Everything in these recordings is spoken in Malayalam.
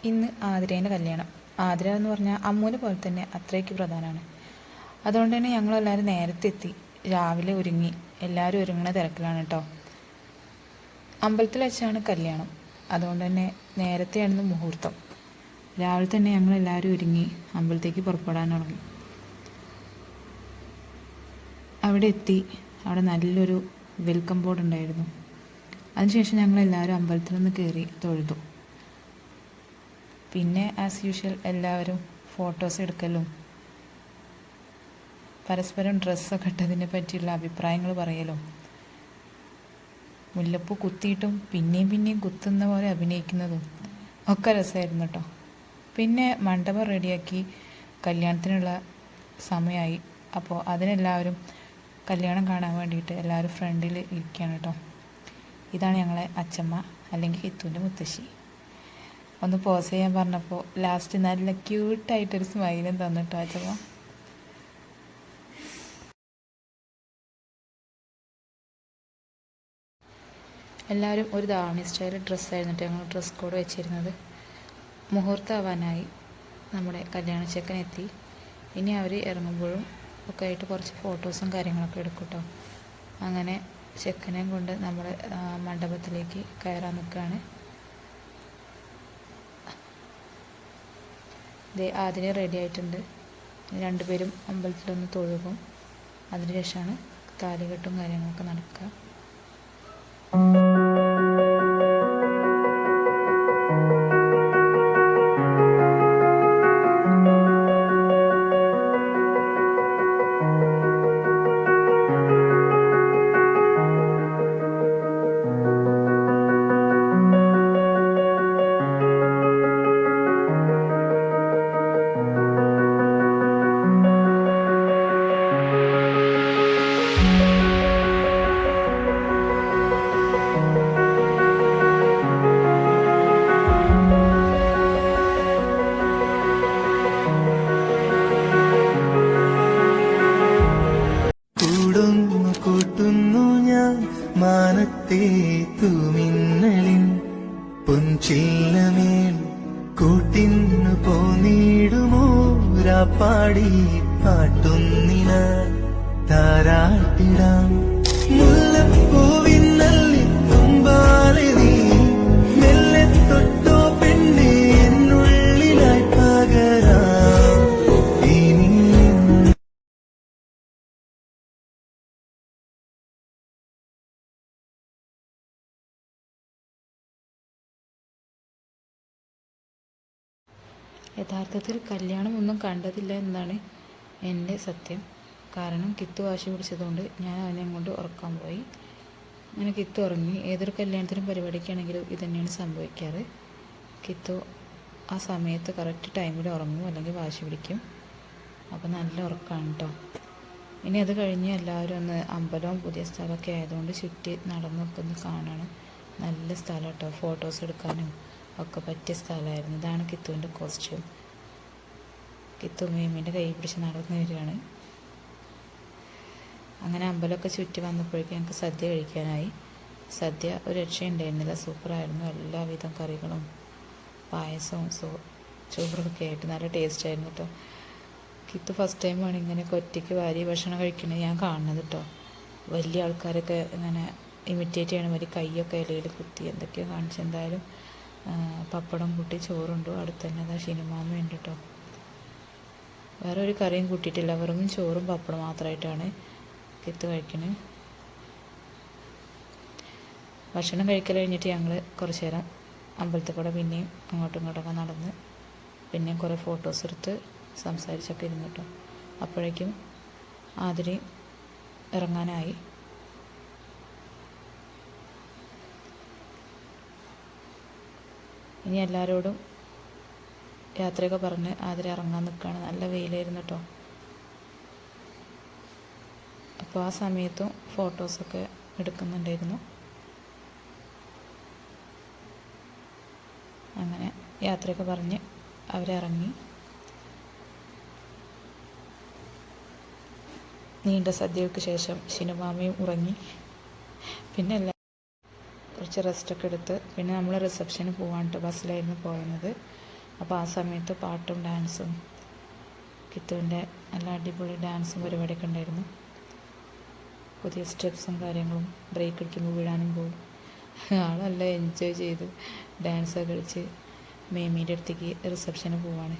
ഇന്ന് ആതിരേൻ്റെ കല്യാണം. ആതിര എന്ന് പറഞ്ഞാൽ അമ്മൂനെ പോലെ തന്നെ അത്രയ്ക്ക് പ്രധാനമാണ്. അതുകൊണ്ട് തന്നെ ഞങ്ങളെല്ലാവരും നേരത്തെ എത്തി. രാവിലെ ഒരുങ്ങി. എല്ലാവരും ഒരുങ്ങുന്ന തിരക്കിലാണ് കേട്ടോ. അമ്പലത്തിൽ വെച്ചാണ് കല്യാണം. അതുകൊണ്ട് തന്നെ നേരത്തെയായിരുന്നു മുഹൂർത്തം. രാവിലെ തന്നെ ഞങ്ങളെല്ലാവരും ഒരുങ്ങി അമ്പലത്തേക്ക് പുറപ്പെടാൻ തുടങ്ങി. അവിടെ എത്തി. അവിടെ നല്ലൊരു വെൽക്കം ബോർഡ് ഉണ്ടായിരുന്നു. അതിനുശേഷം ഞങ്ങളെല്ലാവരും അമ്പലത്തിൽ നിന്ന് കയറി തൊഴുതു. പിന്നെ ആസ് യൂഷ്വൽ എല്ലാവരും ഫോട്ടോസ് എടുക്കലും പരസ്പരം ഡ്രസ്സൊക്കെ ഇട്ടതിനെ പറ്റിയുള്ള അഭിപ്രായങ്ങൾ പറയലും മുല്ലപ്പൂ കുത്തിയിട്ടും പിന്നെയും കുത്തുന്ന പോലെ അഭിനയിക്കുന്നതും ഒക്കെ രസമായിരുന്നു കേട്ടോ. പിന്നെ മണ്ഡപം റെഡിയാക്കി കല്യാണത്തിനുള്ള സമയമായി. അപ്പോൾ അതിനെല്ലാവരും കല്യാണം കാണാൻ വേണ്ടിയിട്ട് എല്ലാവരും ഫ്രണ്ടിൽ ഇരിക്കുകയാണ് കേട്ടോ. ഇതാണ് ഞങ്ങളെ അച്ചമ്മ, അല്ലെങ്കിൽ ഹിത്തുവിൻ്റെ മുത്തശ്ശി. ഒന്ന് പോസ് ചെയ്യാൻ പറഞ്ഞപ്പോൾ ലാസ്റ്റ് നല്ല ക്യൂട്ടായിട്ടൊരു സ്മൈലും തന്നിട്ടോ അച്ചമ്മ. എല്ലാവരും ഒരു ധാവണി സ്റ്റൈൽ ഡ്രസ്സായിരുന്നിട്ട് ഞങ്ങൾ ഡ്രസ് കോഡ് വെച്ചിരുന്നത്. മുഹൂർത്തമാവാനായി. നമ്മുടെ കല്യാണ ചെക്കനെത്തി. ഇനി അവർ ഇറങ്ങുമ്പോഴും ഒക്കെ ആയിട്ട് കുറച്ച് ഫോട്ടോസും കാര്യങ്ങളൊക്കെ എടുക്കും കേട്ടോ. അങ്ങനെ ചെക്കനെയും കൊണ്ട് നമ്മൾ മണ്ഡപത്തിലേക്ക് കയറാൻ നിൽക്കുകയാണ്. ആതിര റെഡി ആയിട്ടുണ്ട്. രണ്ടുപേരും അമ്പലത്തിലൊന്ന് തൊഴുകും. അതിനുശേഷമാണ് താലികെട്ടും കാര്യങ്ങളൊക്കെ നടക്കുക. മാനത്തെ തൂമിന്നലിൻ പൊൻചില്ലമേൽ കൂട്ടിന്നു പോന്നിടുമോ രാപ്പാടി പാട്ടുന്നിന താരാട്ടിടാം മുല്ലപ്പൂവിൻ നല്ലി തുമ്പാലെ നീ മെല്ലെ തൊട്ടോ പെണ്ണെ എന്നുള്ളിലായി പകരാം ഇനി. യഥാർത്ഥത്തിൽ കല്യാണം ഒന്നും കണ്ടതില്ല എന്നാണ് എൻ്റെ സത്യം. കാരണം കിത്തു വാശി പിടിച്ചതുകൊണ്ട് ഞാൻ അവനെ കൊണ്ട് ഉറക്കാൻ പോയി. അങ്ങനെ കിത്തു ഉറങ്ങി. ഏതൊരു കല്യാണത്തിനും പരിപാടിക്കാണെങ്കിലും ഇത് തന്നെയാണ് സംഭവിക്കാറ്. കിത്തു ആ സമയത്ത് കറക്റ്റ് ടൈമിൽ ഉറങ്ങും, അല്ലെങ്കിൽ വാശി പിടിക്കും. അപ്പോൾ നല്ല ഉറക്കമാണ് കേട്ടോ. ഇനി അത് കഴിഞ്ഞ് എല്ലാവരും ഒന്ന് അമ്പലവും പുതിയ സ്ഥലമൊക്കെ ആയതുകൊണ്ട് ചുറ്റി നടന്നൊക്കെ ഒന്ന് കാണാണ്. നല്ല സ്ഥലം കേട്ടോ. ഫോട്ടോസ് എടുക്കാനും ഒക്കെ പറ്റിയ സ്ഥലമായിരുന്നു. ഇതാണ് കിത്തുവിൻ്റെ കോസ്റ്റ്യൂം. കിത്തു മേമിൻ്റെ കൈ പിടിച്ച് നടന്നു വരികയാണ്. അങ്ങനെ അമ്പലമൊക്കെ ചുറ്റി വന്നപ്പോഴേക്കും ഞങ്ങൾക്ക് സദ്യ കഴിക്കാനായി. സദ്യ ഒരു രക്ഷയുണ്ടായിരുന്നില്ല, സൂപ്പറായിരുന്നു. എല്ലാവിധം കറികളും പായസവും ചോറൊക്കെ ആയിട്ട് നല്ല ടേസ്റ്റ് ആയിരുന്നു കേട്ടോ. കിത്തു ഫസ്റ്റ് ടൈമാണ് ഇങ്ങനെയൊക്കെ ഒറ്റയ്ക്ക് വാരി ഭക്ഷണം കഴിക്കുന്നത് ഞാൻ കാണുന്നത് കേട്ടോ. വലിയ ആൾക്കാരൊക്കെ ഇങ്ങനെ ഇമിറ്റേറ്റ് ചെയ്യണ മാതിരി കൈയൊക്കെ ഇലയിൽ കുത്തി എന്തൊക്കെയോ കാണിച്ച്. എന്തായാലും പപ്പടം കൂട്ടി ചോറുണ്ടോ. അടുത്ത് തന്നെ അതാ ഷിനുമാമയുണ്ട് കേട്ടോ. വേറെ ഒരു കറിയും കൂട്ടിയിട്ടില്ല, വെറും ചോറും പപ്പടം മാത്രമായിട്ടാണ് കിത്ത് കഴിക്കുന്നത്. ഭക്ഷണം കഴിക്കൽ കഴിഞ്ഞിട്ട് ഞങ്ങൾ കുറച്ച് നേരം അമ്പലത്തിൽ കൂടെ പിന്നെയും അങ്ങോട്ടും ഇങ്ങോട്ടൊക്കെ നടന്ന് പിന്നെയും കുറേ ഫോട്ടോസ് എടുത്ത് സംസാരിച്ചൊക്കെ ഇരുന്നു കേട്ടോ. അപ്പോഴേക്കും ആതിരി ഇറങ്ങാനായി. ഇനി എല്ലാവരോടും യാത്രയൊക്കെ പറഞ്ഞ് ആതിര ഇറങ്ങാൻ നിൽക്കുകയാണ്. നല്ല വെയിലായിരുന്നു കേട്ടോ. അപ്പോൾ ആ സമയത്തും ഫോട്ടോസൊക്കെ എടുക്കുന്നുണ്ടായിരുന്നു. അങ്ങനെ യാത്രയൊക്കെ പറഞ്ഞ് അവരിറങ്ങി. നീണ്ട സദ്യകൾക്ക് ശേഷം ഷിനുമാമയും ഉറങ്ങി. പിന്നെ കുറച്ച് റെസ്റ്റൊക്കെ എടുത്ത് പിന്നെ നമ്മൾ റിസപ്ഷന് പോകാൻ കേട്ടോ. ബസ്സിലായിരുന്നു പോയത്. അപ്പോൾ ആ സമയത്ത് പാട്ടും ഡാൻസും കിത്തുവിൻ്റെ നല്ല അടിപൊളി ഡാൻസും പരിപാടിയൊക്കെ ഉണ്ടായിരുന്നു. പുതിയ സ്റ്റെപ്സും കാര്യങ്ങളും, ബ്രേക്ക് അടിക്കുമ്പോൾ വീഴാനും പോകും. ആളെല്ലാം എൻജോയ് ചെയ്ത് ഡാൻസൊക്കെ കളിച്ച് മേമീൻ്റെ അടുത്തേക്ക് റിസപ്ഷന് പോവാണ്.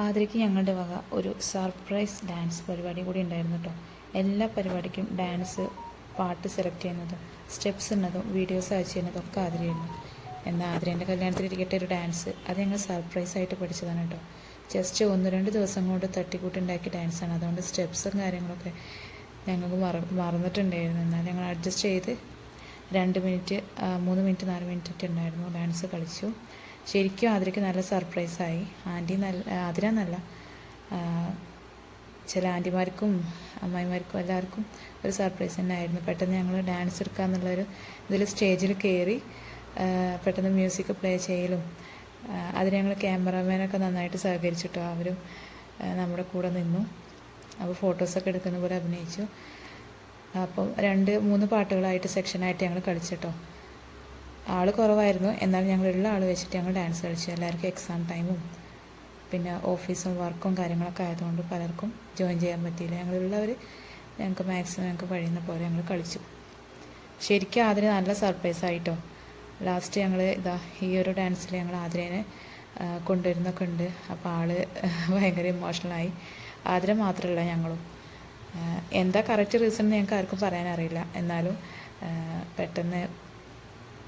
ആതിരയ്ക്ക് ഞങ്ങളുടെ വക ഒരു സർപ്രൈസ് ഡാൻസ് പരിപാടി കൂടി ഉണ്ടായിരുന്നു കേട്ടോ. എല്ലാ പരിപാടിക്കും ഡാൻസ്, പാട്ട് സെലക്ട് ചെയ്യുന്നതും സ്റ്റെപ്സ് ഇടുന്നതും വീഡിയോസ് അയച്ചു ചെയ്യുന്നതും ഒക്കെ ആതിരയായിരുന്നു. എന്നാൽ ആതിരേൻ്റെ കല്യാണത്തിലിരിക്കട്ടെ ഒരു ഡാൻസ്, അത് ഞങ്ങൾ സർപ്രൈസായിട്ട് പഠിച്ചതാണ് കേട്ടോ. ജസ്റ്റ് 1-2 ദിവസം കൊണ്ട് തട്ടിക്കൂട്ടുണ്ടാക്കിയ ഡാൻസാണ്. അതുകൊണ്ട് സ്റ്റെപ്സും കാര്യങ്ങളൊക്കെ ഞങ്ങൾക്ക് മറന്നിട്ടുണ്ടായിരുന്നു. എന്നാൽ ഞങ്ങൾ അഡ്ജസ്റ്റ് ചെയ്ത് 2 മിനിറ്റ്, 3 മിനിറ്റ്, 4 മിനിറ്റ് ഒക്കെ ഉണ്ടായിരുന്നു ഡാൻസ് കളിച്ചു. ശരിക്കും ആതിരയ്ക്ക് നല്ല സർപ്രൈസായി. ആതിര എന്നല്ല, ചില ആൻറ്റിമാർക്കും അമ്മായിമാർക്കും എല്ലാവർക്കും ഒരു സർപ്രൈസ് തന്നെ ആയിരുന്നു. പെട്ടെന്ന് ഞങ്ങൾ ഡാൻസ് എടുക്കാമെന്നുള്ളൊരു ഇതിൽ സ്റ്റേജിൽ കയറി പെട്ടെന്ന് മ്യൂസിക് പ്ലേ ചെയ്യലും അതിന് ഞങ്ങൾ ക്യാമറാമാനൊക്കെ നന്നായിട്ട് സഹകരിച്ചിട്ടോ. അവരും നമ്മുടെ കൂടെ നിന്നു. അപ്പോൾ ഫോട്ടോസൊക്കെ എടുക്കുന്ന പോലെ അഭിനയിച്ചു. അപ്പം 2-3 പാട്ടുകളായിട്ട് സെക്ഷനായിട്ട് ഞങ്ങൾ കളിച്ചിട്ടോ. ആൾ കുറവായിരുന്നു, എന്നാലും ഞങ്ങളുള്ള ആൾ വെച്ചിട്ട് ഞങ്ങൾ ഡാൻസ് കളിച്ചു. എല്ലാവർക്കും എക്സാം ടൈമും പിന്നെ ഓഫീസും വർക്കും കാര്യങ്ങളൊക്കെ ആയതുകൊണ്ട് പലർക്കും ജോയിൻ ചെയ്യാൻ പറ്റിയില്ല. ഞങ്ങളുള്ളവർ ഞങ്ങൾക്ക് മാക്സിമം ഞങ്ങൾക്ക് കഴിയുന്ന പോലെ ഞങ്ങൾ കളിച്ചു. ശരിക്കും ആതിര നല്ല സർപ്രൈസായിട്ടോ. ലാസ്റ്റ് ഞങ്ങൾ ഈ ഒരു ഡാൻസിൽ ഞങ്ങൾ ആതിരേനെ കൊണ്ടുവരുന്നൊക്കെ ഉണ്ട്. അപ്പോൾ ആൾ ഭയങ്കര ഇമോഷണലായി. ആതിര മാത്രമല്ല ഞങ്ങളും. എന്താ കറക്റ്റ് റീസൺ ഞങ്ങൾക്ക് ആർക്കും പറയാനറിയില്ല. എന്നാലും പെട്ടെന്ന്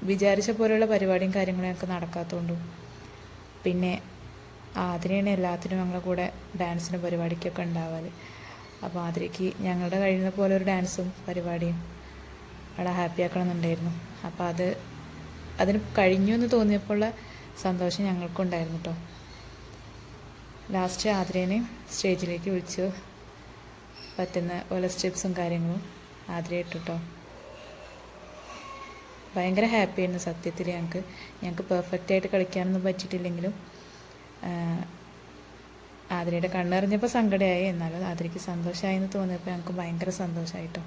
വിചാരിച്ച പോലെയുള്ള പരിപാടിയും കാര്യങ്ങളും ഞങ്ങൾക്ക് നടക്കാത്തതുകൊണ്ടും പിന്നെ ആതിരയാണ് എല്ലാത്തിനും ഞങ്ങളുടെ കൂടെ ഡാൻസിനും പരിപാടിക്കൊക്കെ ഉണ്ടാവാറ്. അപ്പോൾ ആതിരയ്ക്ക് ഞങ്ങളുടെ കഴിയുന്ന പോലെ ഒരു ഡാൻസും പരിപാടിയും അവിടെ ഹാപ്പി ആക്കണമെന്നുണ്ടായിരുന്നു. അപ്പോൾ അതിന് കഴിഞ്ഞു എന്ന് തോന്നിയപ്പോൾ സന്തോഷം ഞങ്ങൾക്കുണ്ടായിരുന്നു കേട്ടോ. ലാസ്റ്റ് ആതിരേനെ സ്റ്റേജിലേക്ക് വിളിച്ചു പറ്റുന്ന പോലെ സ്റ്റെപ്സും കാര്യങ്ങളും ആതിര ഇട്ടു കേട്ടോ. ഭയങ്കര ഹാപ്പി ആയിരുന്നു സത്യത്തിൽ. ഞങ്ങൾക്ക് പെർഫെക്റ്റായിട്ട് കളിക്കാനൊന്നും പറ്റിയിട്ടില്ലെങ്കിലും ആതിരയുടെ കണ്ണെറിഞ്ഞപ്പോൾ സങ്കടമായി. എന്നാലും ആതിരയ്ക്ക് സന്തോഷമായി എന്ന് തോന്നിയപ്പോൾ ഞങ്ങൾക്ക് ഭയങ്കര സന്തോഷമായിട്ടോ.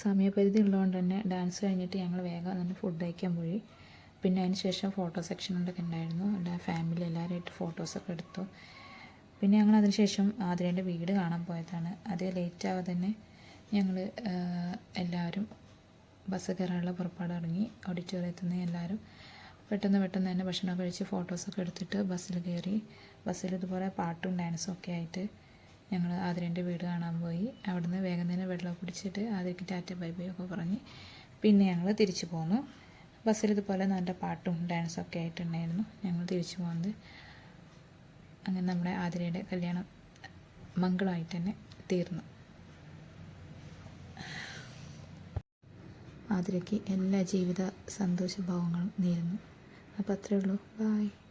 സമയപരിധി ഉള്ളതുകൊണ്ട് തന്നെ ഡാൻസ് കഴിഞ്ഞിട്ട് ഞങ്ങൾ വേഗം തന്നെ ഫുഡ് കഴിക്കാൻ പോയി. പിന്നെ അതിന് ശേഷം ഫോട്ടോ സെക്ഷനൊക്കെ ഉണ്ടായിരുന്നു. എല്ലാ ഫാമിലി എല്ലാവരുമായിട്ട് ഫോട്ടോസൊക്കെ എടുത്തു. പിന്നെ ഞങ്ങൾ അതിന് ശേഷം ആതിരേൻ്റെ വീട് കാണാൻ പോയതാണ്. അതേ ലേറ്റ് ആവാതെ തന്നെ ഞങ്ങൾ എല്ലാവരും ബസ് കയറാനുള്ള പുറപ്പാട് ഇറങ്ങി. ഓഡിറ്റോറിയത്തിൽ നിന്ന് എല്ലാവരും പെട്ടെന്ന് തന്നെ ഭക്ഷണം കഴിച്ച് ഫോട്ടോസൊക്കെ എടുത്തിട്ട് ബസ്സിൽ കയറി. ബസ്സിൽ ഇതുപോലെ പാട്ടും ഡാൻസും ഒക്കെ ആയിട്ട് ഞങ്ങൾ ആതിരേൻ്റെ വീട് കാണാൻ പോയി. അവിടുന്ന് വേഗം തന്നെ വെള്ളം കുടിച്ചിട്ട് ആതിരയ്ക്ക് ടാറ്റ ബൈ ബൈ ഒക്കെ പറഞ്ഞ് പിന്നെ ഞങ്ങൾ തിരിച്ചു പോന്നു. ബസ്സിൽ ഇതുപോലെ നല്ല പാട്ടും ഡാൻസും ഒക്കെ ആയിട്ടുണ്ടായിരുന്നു ഞങ്ങൾ തിരിച്ചു പോകുന്നത്. അങ്ങനെ നമ്മുടെ ആതിരയുടെ കല്യാണം മംഗളമായിട്ട് തന്നെ തീർന്നു. ആതിരയ്ക്ക് എല്ലാ ജീവിത സന്തോഷഭാവങ്ങളും നേരുന്നു. അപ്പോൾ അത്രയേ ഉള്ളൂ. ബായ്.